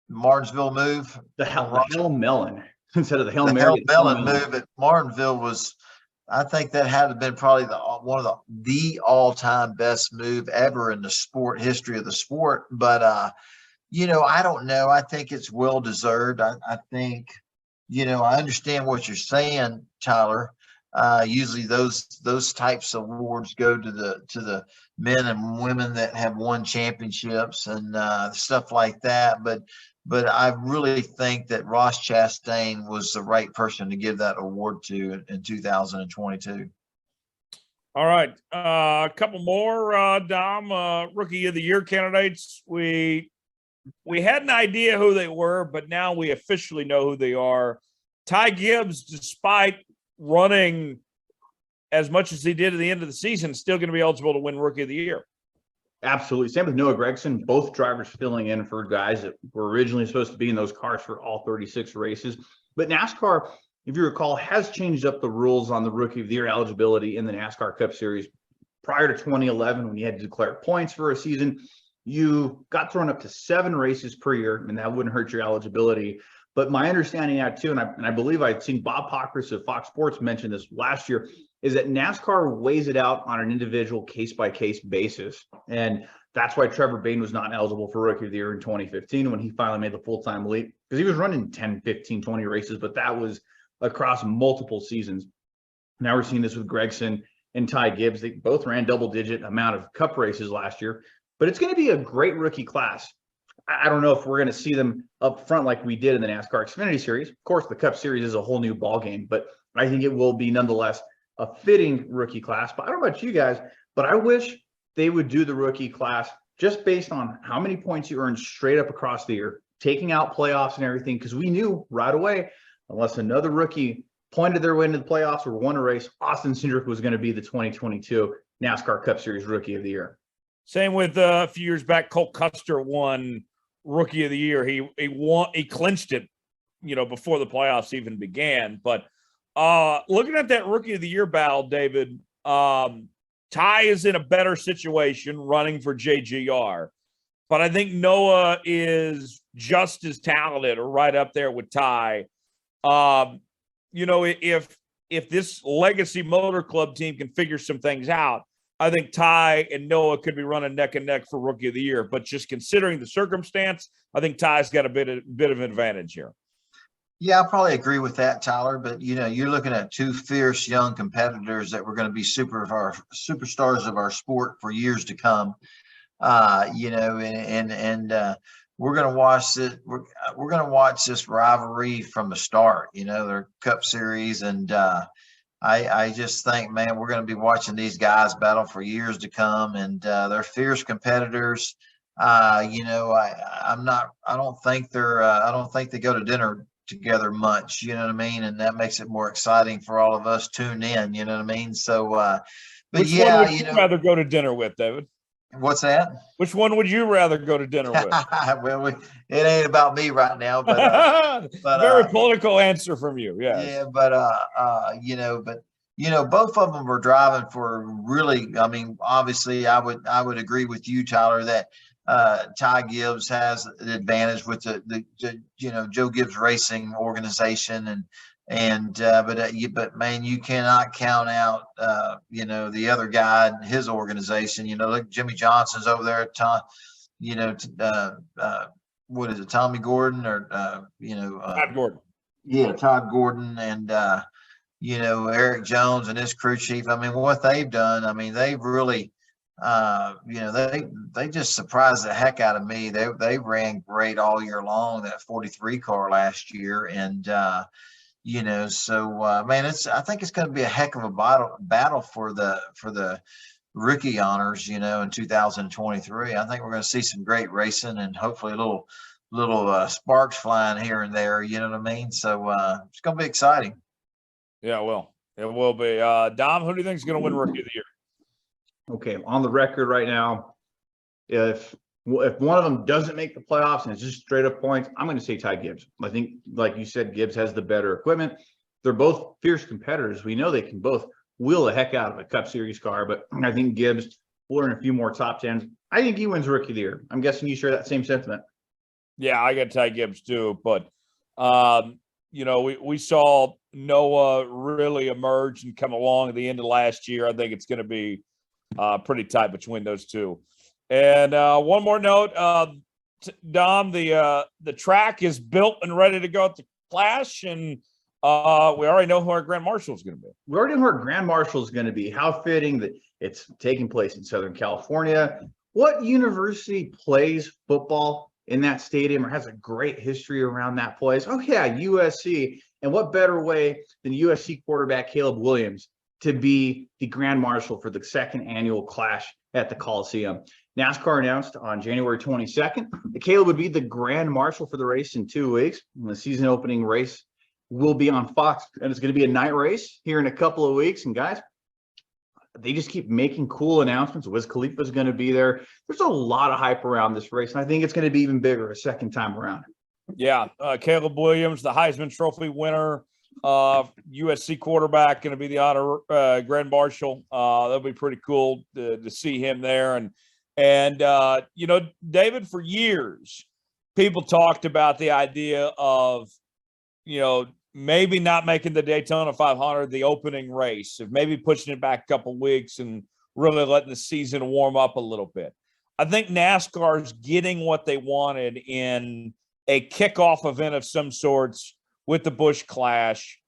Martinsville move? The Hail Melon instead of the Hail The Mary. Hail Melon move at Martinsville was, I think that had been probably one of the all-time best move ever in the sport history of the sport. But, I don't know. I think it's well-deserved. I think, I understand what you're saying, Tyler. Usually those types of awards go to the men and women that have won championships and stuff like that. But I really think that Ross Chastain was the right person to give that award to in 2022. All right. A couple more, Dom, Rookie of the Year candidates. We had an idea who they were, but now we officially know who they are. Ty Gibbs, despite running as much as he did at the end of the season, still going to be eligible to win Rookie of the Year. Absolutely. Same with Noah Gragson, both drivers filling in for guys that were originally supposed to be in those cars for all 36 races. But NASCAR, if you recall, has changed up the rules on the Rookie of the Year eligibility in the NASCAR Cup Series. Prior to 2011, when you had to declare points for a season, you got thrown up to 7 races per year, and that wouldn't hurt your eligibility. But my understanding now, too, and I believe I'd seen Bob Pockris of Fox Sports mention this last year, is that NASCAR weighs it out on an individual case-by-case basis. And that's why Trevor Bayne was not eligible for Rookie of the Year in 2015 when he finally made the full-time leap, because he was running 10, 15, 20 races, but that was across multiple seasons. Now we're seeing this with Gragson and Ty Gibbs. They both ran double-digit amount of Cup races last year. But it's going to be a great rookie class. I don't know if we're going to see them up front like we did in the NASCAR Xfinity Series. Of course, the Cup Series is a whole new ballgame, but I think it will be nonetheless a fitting rookie class. But I don't know about you guys, but I wish they would do the rookie class just based on how many points you earned straight up across the year, taking out playoffs and everything, because we knew right away, unless another rookie pointed their way into the playoffs or won a race, Austin Cindric was going to be the 2022 NASCAR Cup Series Rookie of the Year. Same with a few years back, Cole Custer won Rookie of the Year. He clinched it, before the playoffs even began. But looking at that Rookie of the Year battle, David, Ty is in a better situation running for JGR. But I think Noah is just as talented or right up there with Ty. If this Legacy Motor Club team can figure some things out, I think Ty and Noah could be running neck and neck for Rookie of the Year. But just considering the circumstance, I think Ty's got a bit of an advantage here. Yeah, I probably agree with that, Tyler. But you're looking at two fierce young competitors that were going to be superstars of our sport for years to come. We're going to watch it. We're going to watch this rivalry from the start. Their Cup Series, and I just think, man, we're going to be watching these guys battle for years to come, and they're fierce competitors. I don't think they go to dinner together much. You know what I mean? And that makes it more exciting for all of us tuned in. You know what I mean? So, but which one would you rather go to dinner with, David? What's that? Which one would you rather go to dinner with? Well, it ain't about me right now, but very political answer from you. Yes. Yeah, but both of them were driving for really. I mean, obviously, I would agree with you, Tyler, that Ty Gibbs has an advantage with the Joe Gibbs Racing organization, but man, you cannot count out the other guy and his organization. Look, Jimmie Johnson's over there at what is it, Tommy Gordon or Todd Gordon. Yeah, Todd Gordon and Eric Jones and his crew chief. I mean, what they've done, I mean, they've really they just surprised the heck out of me. They ran great all year long, that 43 car last year, and man, I think it's going to be a heck of a battle for the rookie honors, in 2023. I think we're going to see some great racing and hopefully little sparks flying here and there. You know what I mean? So it's going to be exciting. Yeah, well, it will be. Dom, who do you think is going to win Rookie of the Year? Okay, on the record right now, if one of them doesn't make the playoffs and it's just straight up points, I'm going to say Ty Gibbs. I think, like you said, Gibbs has the better equipment. They're both fierce competitors. We know they can both wheel the heck out of a Cup Series car, but I think Gibbs will earn a few more top tens. I think he wins Rookie of the Year. I'm guessing you share that same sentiment. Yeah, I got Ty Gibbs too, but we saw Noah really emerge and come along at the end of last year. I think it's going to be pretty tight between those two. And one more note, Dom, the track is built and ready to go at the Clash, and we already know who our Grand Marshal is going to be. We already know who our Grand Marshal is going to be. How fitting that it's taking place in Southern California. What university plays football in that stadium or has a great history around that place? Oh, yeah, USC. And what better way than USC quarterback Caleb Williams to be the Grand Marshal for the second annual Clash at the Coliseum. NASCAR announced on January 22nd that Caleb would be the Grand Marshal for the race in 2 weeks. And the season opening race will be on Fox, and it's going to be a night race here in a couple of weeks. And guys, they just keep making cool announcements. Wiz Khalifa is going to be there. There's a lot of hype around this race, and I think it's going to be even bigger a second time around. Yeah, Caleb Williams, the Heisman Trophy winner, USC quarterback, going to be the honor Grand Marshal. That'll be pretty cool to see him there. And David, for years, people talked about the idea of, maybe not making the Daytona 500 the opening race, of maybe pushing it back a couple weeks and really letting the season warm up a little bit. I think NASCAR's getting what they wanted in a kickoff event of some sorts with the Busch Clash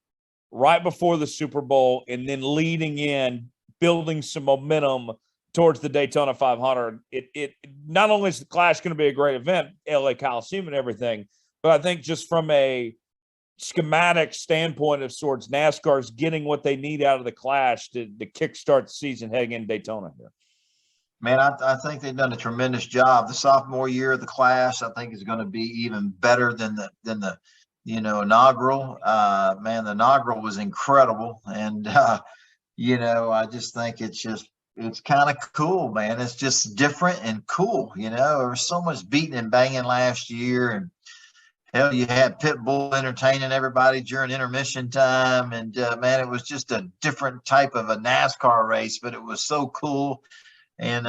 right before the Super Bowl, and then leading in, building some momentum towards the Daytona 500. It not only is the Clash going to be a great event, LA Coliseum and everything, but I think just from a schematic standpoint of sorts, NASCAR's getting what they need out of the Clash to kickstart the season heading into Daytona here. Man, I think they've done a tremendous job. The sophomore year of the Clash, I think, is going to be even better than the inaugural. Man, the inaugural was incredible, and I just think it's it's kind of cool, man. It's just different and cool. There was so much beating and banging last year, and hell, you had Pitbull entertaining everybody during intermission time, and man, it was just a different type of a NASCAR race, but it was so cool. And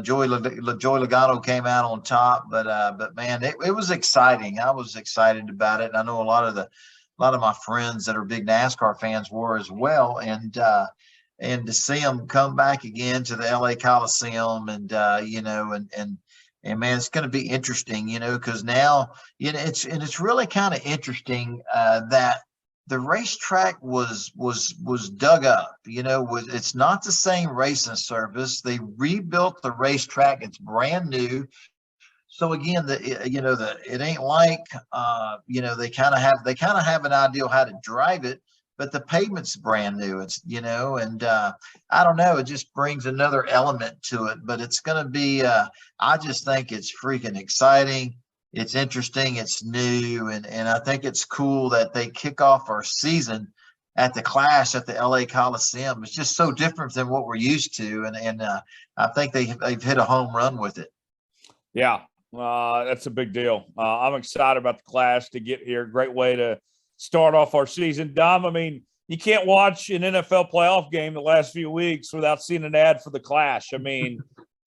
Joey Logano came out on top, but man, it was exciting. I was excited about it, and I know a lot of my friends that are big NASCAR fans were as well. And to see them come back again to the LA Coliseum, and and man, it's going to be interesting, because now it's really kind of interesting that the racetrack was dug up. It's not the same racing surface. They rebuilt the racetrack. It's brand new. So again, it ain't like they kind of have an idea how to drive it, but the pavement's brand new. It's and I don't know. It just brings another element to it. But it's going to be. I just think it's freaking exciting. It's interesting. It's new, and I think it's cool that they kick off our season at the Clash at the LA Coliseum. It's just so different than what we're used to, and I think they've hit a home run with it. Yeah, that's a big deal. I'm excited about the Clash to get here. Great way to start off our season. Dom, I mean, you can't watch an NFL playoff game the last few weeks without seeing an ad for the Clash. I mean,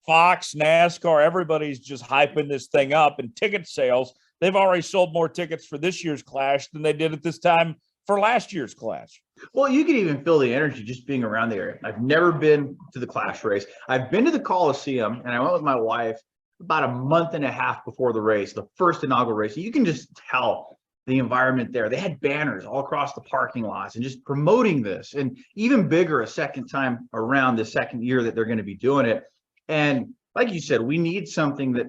Fox, NASCAR, everybody's just hyping this thing up, and ticket sales, they've already sold more tickets for this year's Clash than they did at this time for last year's Clash. Well, you can even feel the energy just being around the area. I've never been to the Clash race. I've been to the Coliseum, and I went with my wife about a month and a half before the race, the first inaugural race. You can just tell the environment there. They had banners all across the parking lots and just promoting this, and even bigger a second time around the second year that they're going to be doing it. And like you said, we need something that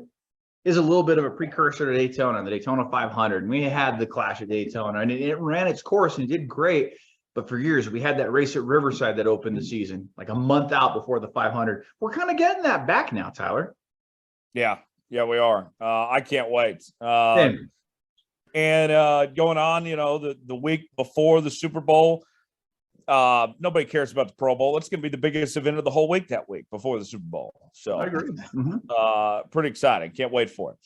is a little bit of a precursor to Daytona, the Daytona 500. And we had the Clash at Daytona, and it ran its course and it did great. But for years, we had that race at Riverside that opened the season like a month out before the 500. We're kind of getting that back now, Tyler. Yeah, we are. I can't wait. And going on, the week before the Super Bowl, nobody cares about the Pro Bowl. It's going to be the biggest event of the whole week that week before the Super Bowl. So I agree. Pretty exciting. Can't wait for it.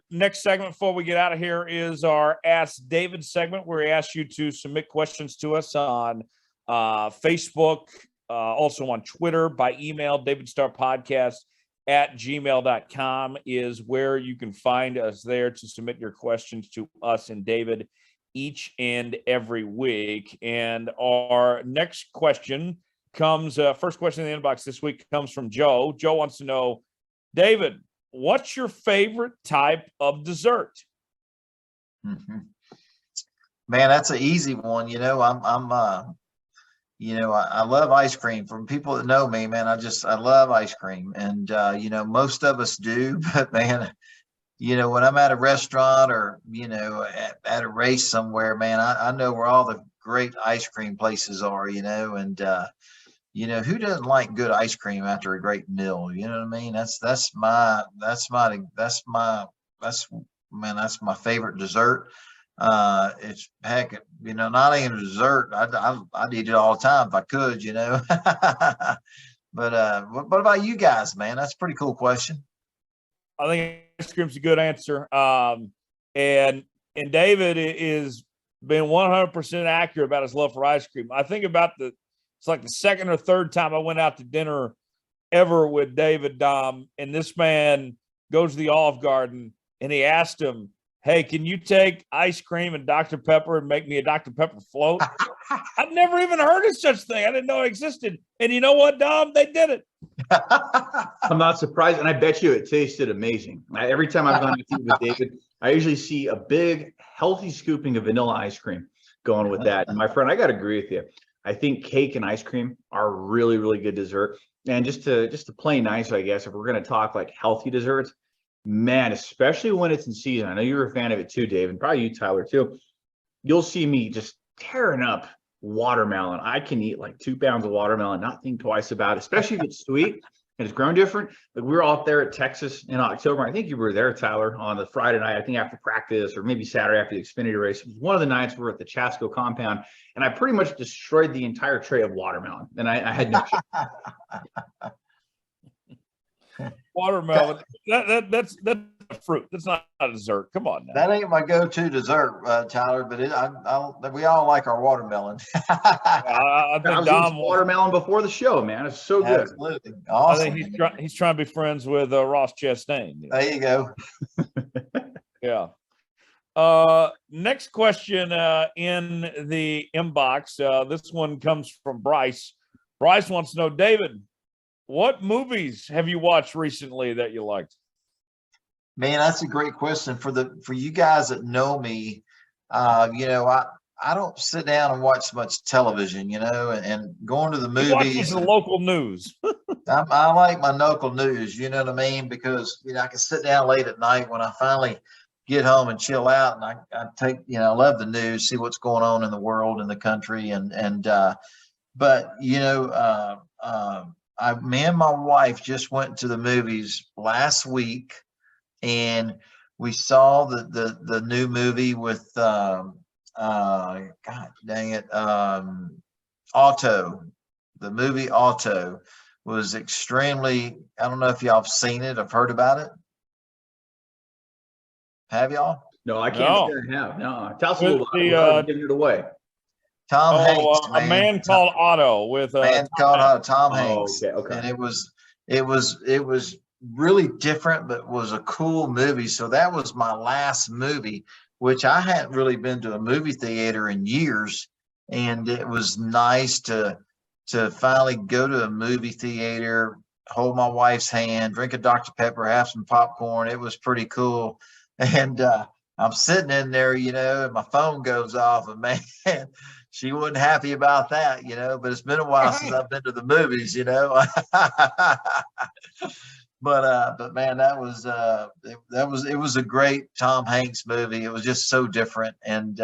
Next segment before we get out of here is our Ask David segment, where we ask you to submit questions to us on Facebook, also on Twitter, by email. davidstarpodcast@gmail.com is where you can find us there to submit your questions to us and David each and every week. And our next question comes, first question in the inbox this week comes from Joe. Joe wants to know, David, what's your favorite type of dessert? Mm-hmm. Man, that's an easy one. I love ice cream. From people that know me, man, I love ice cream. And, most of us do, but man, when I'm at a restaurant or, at a race somewhere, man, I know where all the great ice cream places are, and, who doesn't like good ice cream after a great meal? You know what I mean? That's my favorite dessert. It's heck, not even a dessert. I'd eat it all the time if I could, But what about you guys, man? That's a pretty cool question. I think ice cream's a good answer. And David is been 100% accurate about his love for ice cream. I think about it's like the second or third time I went out to dinner ever with David, Dom, and this man goes to the Olive Garden and he asked him, hey, can you take ice cream and Dr. Pepper and make me a Dr. Pepper float? I've never even heard of such thing. I didn't know it existed. And you know what, Dom? They did it. I'm not surprised. And I bet you it tasted amazing. Every time I've gone to eat with David, I usually see a big, healthy scooping of vanilla ice cream going with that. And my friend, I got to agree with you. I think cake and ice cream are really, really good dessert. And just to play nice, I guess, if we're going to talk like healthy desserts, man, especially when it's in season. I know you're a fan of it too, Dave, and probably you, Tyler, too. You'll see me just tearing up watermelon. I can eat like 2 pounds of watermelon, not think twice about it, especially if it's sweet. and it's grown different. Like we were out there at Texas in October. I think you were there, Tyler, on the Friday night, I think after practice or maybe Saturday after the Xfinity race. It was one of the nights we were at the Chastian compound, and I pretty much destroyed the entire tray of watermelon. And I had no Watermelon. That's a fruit. That's not a dessert. Come on now. That ain't my go-to dessert, Tyler. But we all like our watermelon. I think I was Dom eating watermelon before the show, man. It's so good. Absolutely awesome. I think he's trying to be friends with Ross Chastain. There you go. Yeah. Next question in the inbox. This one comes from Bryce. Bryce wants to know, David, what movies have you watched recently that you liked? Man, that's a great question. For you guys that know me, I don't sit down and watch much television, and going to the movies. The local news. I like my local news, you know what I mean? Because I can sit down late at night when I finally get home and chill out, and I take, I love the news, see what's going on in the world and the country, but me and my wife just went to the movies last week, and we saw the new movie with God dang it, Auto. The movie Auto was extremely. I don't know if y'all have seen it. I've heard about it. Have y'all? No, I can't say I have. No, tell us a little about giving it away. Tom Hanks, A Man Called Otto with Tom Hanks. Okay. And it was really different, but was a cool movie. So that was my last movie, which I hadn't really been to a movie theater in years, and it was nice to finally go to a movie theater, hold my wife's hand, drink a Dr. Pepper, have some popcorn. It was pretty cool, and I'm sitting in there, and my phone goes off, and man, she wasn't happy about that, but it's been a while since I've been to the movies, But man, it was a great Tom Hanks movie. It was just so different. And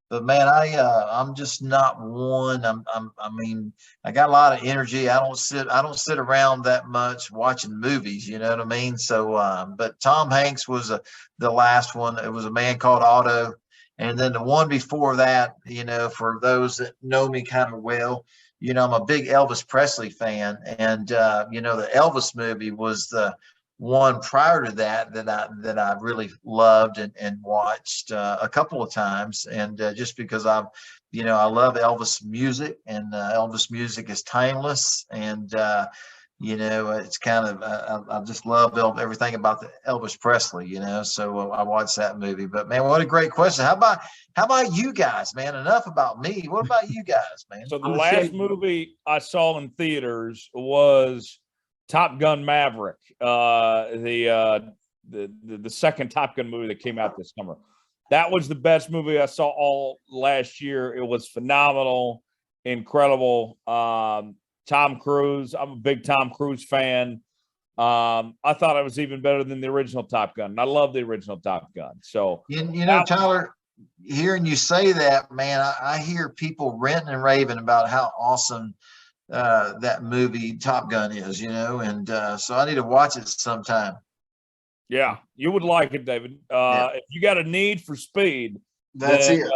but man, I'm just not one. I mean, I got a lot of energy. I don't sit around that much watching movies, you know what I mean? So but Tom Hanks was the last one. It was A Man Called Otto. And then the one before that, for those that know me kind of well, I'm a big Elvis Presley fan, and the Elvis movie was the one prior to that I really loved and watched a couple of times, and just because I love Elvis music, and Elvis music is timeless, and it's kind of I just love everything about the Elvis Presley, so I watched that movie. But man, what a great question. How about you guys, man? Enough about me. What about you guys, man? So the last movie I saw in theaters was Top Gun Maverick, the second Top Gun movie that came out this summer. That was the best movie I saw all last year. It was phenomenal, incredible. Tom Cruise. I'm a big Tom Cruise fan. I thought it was even better than the original Top Gun. I love the original Top Gun. So Tyler, hearing you say that, man, I hear people ranting and raving about how awesome that movie Top Gun is, and so I need to watch it sometime. Yeah, you would like it, David. If you got a need for speed, then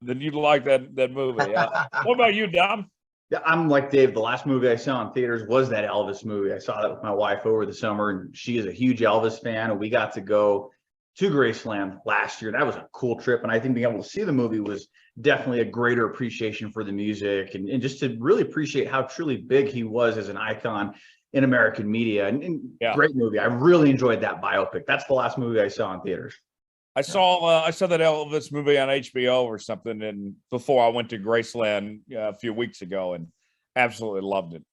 you'd like that movie. What about you, Dom? Yeah, I'm like Dave. The last movie I saw in theaters was that Elvis movie. I saw that with my wife over the summer, and she is a huge Elvis fan. And we got to go to Graceland last year. That was a cool trip. And I think being able to see the movie was definitely a greater appreciation for the music, and just to really appreciate how truly big he was as an icon in American media. And great movie. I really enjoyed that biopic. That's the last movie I saw in theaters. I saw that Elvis movie on HBO or something, and before I went to Graceland a few weeks ago, and absolutely loved it.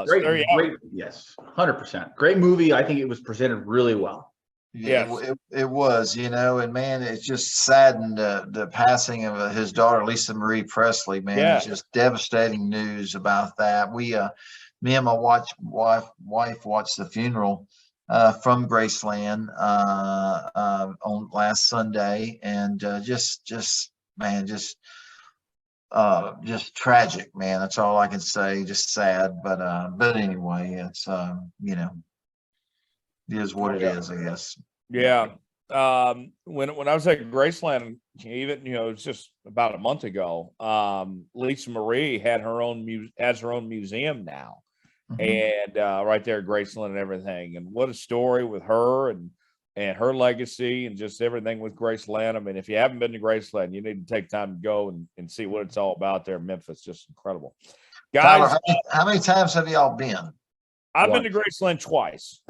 Great, yes, 100%. Great movie. I think it was presented really well. Yeah, it was, and man, it's just saddened the passing of his daughter, Lisa Marie Presley. Man, it's just devastating news about that. Me and my wife watched the funeral from Graceland on last Sunday, and just just tragic, man. That's all I can say. Just sad, but anyway, it's it is what it is, I guess. Yeah. When I was at Graceland, even it's just about a month ago. Lisa Marie has her own museum now, and right there at Graceland and everything. And what a story with her and her legacy and just everything with Graceland. I mean, if you haven't been to Graceland, you need to take time to go and see what it's all about there in Memphis. Just incredible, guys. Tyler, how many times have y'all been? I've been to Graceland twice.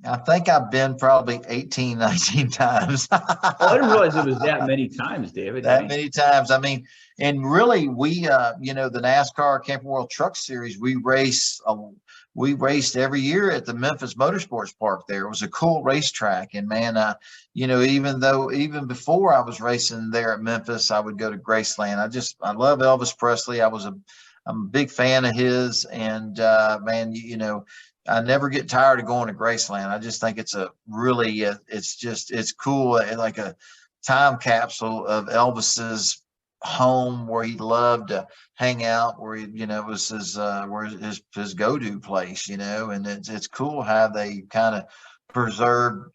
I think I've been probably 18, 19 times. I didn't realize it was that many times, David. Many times. I mean, and really, we, the NASCAR Camping World Truck Series, we raced every year at the Memphis Motorsports Park. There it was a cool racetrack, and man, even before I was racing there at Memphis, I would go to Graceland. I love Elvis Presley. I'm a big fan of his, and man, I never get tired of going to Graceland. I just think it's it's cool, like a time capsule of Elvis's home where he loved to hang out, where it was his go-to place, and it's cool how they kind of preserved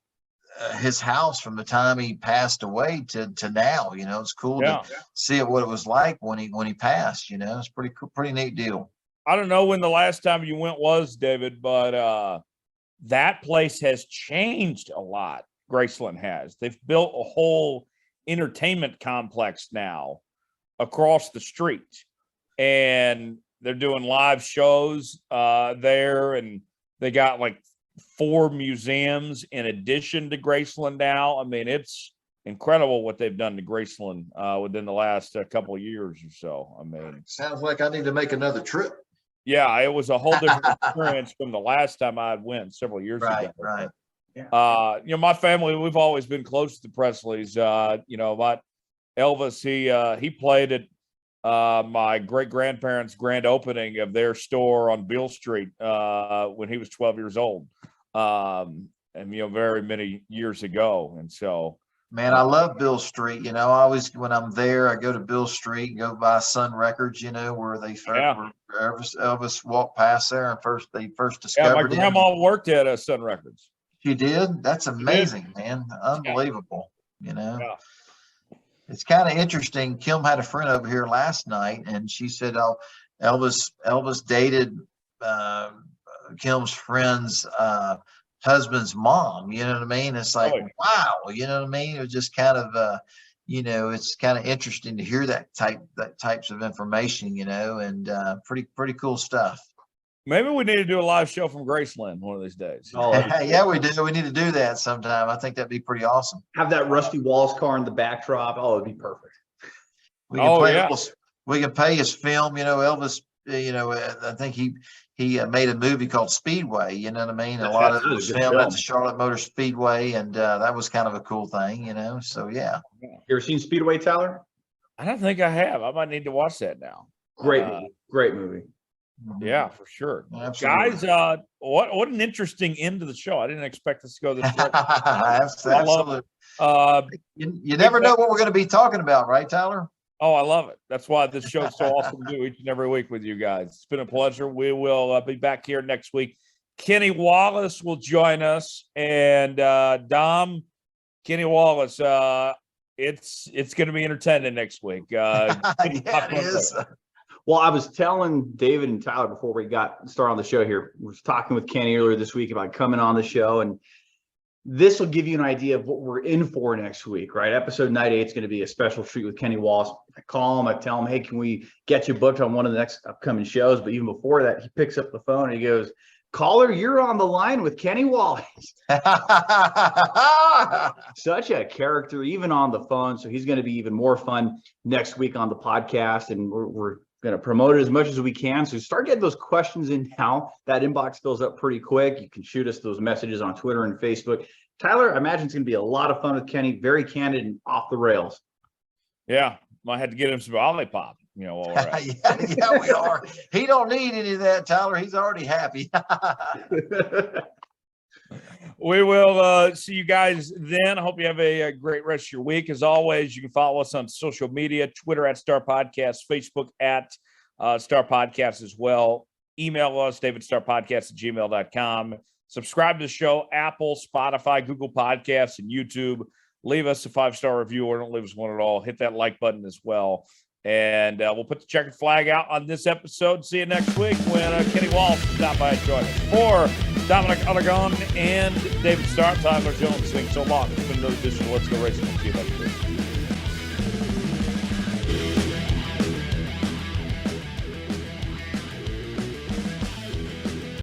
his house from the time he passed away to now. It's cool to see what it was like when he passed. It's pretty cool, pretty neat deal. I don't know when the last time you went was, David, but that place has changed a lot. Graceland has. They've built a whole entertainment complex now across the street, and they're doing live shows there, and they got like 4 museums in addition to Graceland now. I mean, it's incredible what they've done to Graceland within the last couple of years or so. I mean, sounds like I need to make another trip. Yeah, it was a whole different experience from the last time I went several years ago. Right. Yeah. My family, we've always been close to the Presleys. About Elvis, he played at my great-grandparents' grand opening of their store on Beale Street when he was 12 years old. And very many years ago. And so, man, I love Beale Street. I always, when I'm there, I go to Beale Street and go by Sun Records, where they where Elvis walked past there and they first discovered my grandma worked at Sun Records. She did? That's amazing, man. Unbelievable. It's kind of interesting. Kim had a friend over here last night, and she said, "Oh, Elvis dated Kim's friend's husband's mom." You know what I mean? It's like, wow. You know what I mean? It was just kind of, it's kind of interesting to hear that types of information, and pretty cool stuff. Maybe we need to do a live show from Graceland one of these days. Yeah, we do. We need to do that sometime. I think that'd be pretty awesome. Have that Rusty Walls car in the backdrop. Oh, it'd be perfect. We can pay his film. Elvis, I think he made a movie called Speedway. You know what I mean? A lot of it was filmed at the Charlotte Motor Speedway, and that was kind of a cool thing, So yeah. You ever seen Speedway, Tyler? I don't think I have. I might need to watch that now. Great movie. Great movie. Yeah, for sure. Absolutely. Guys, what an interesting end to the show. I didn't expect this to go this way. Absolutely. You never know what we're going to be talking about, right, Tyler? Oh, I love it. That's why this show is so awesome to do each and every week with you guys. It's been a pleasure. We will be back here next week. Kenny Wallace will join us, and Dom, Kenny Wallace. It's going to be entertaining next week. Yeah, it is. Well, I was telling David and Tyler before we got started on the show here, we was talking with Kenny earlier this week about coming on the show, and this will give you an idea of what we're in for next week, right? Episode 98 is going to be a special treat with Kenny Wallace. I call him, I tell him, hey, can we get you booked on one of the next upcoming shows? But even before that, he picks up the phone and he goes, caller, you're on the line with Kenny Wallace. Such a character, even on the phone. So he's going to be even more fun next week on the podcast, and we're going to promote it as much as we can. So start getting those questions in now. That inbox fills up pretty quick. You can shoot us those messages on Twitter and Facebook. Tyler, I imagine it's going to be a lot of fun with Kenny. Very candid and off the rails. Yeah, might have to get him some Olipop. While we're at. Yeah, we are. He don't need any of that, Tyler. He's already happy. We will see you guys then. I hope you have a great rest of your week. As always, you can follow us on social media, Twitter at Starr Podcast, Facebook at Starr Podcast as well. Email us, davidstarrpodcast@gmail.com. Subscribe to the show, Apple, Spotify, Google Podcasts, and YouTube. Leave us a 5-star review or don't leave us one at all. Hit that like button as well. And we'll put the checkered flag out on this episode. See you next week when Kenny Walsh will stop by and join us. For Dominic Aragon and David Starr, Tyler Jones saying so long. It's been another edition of Let's Go Racing. We'll see you next week.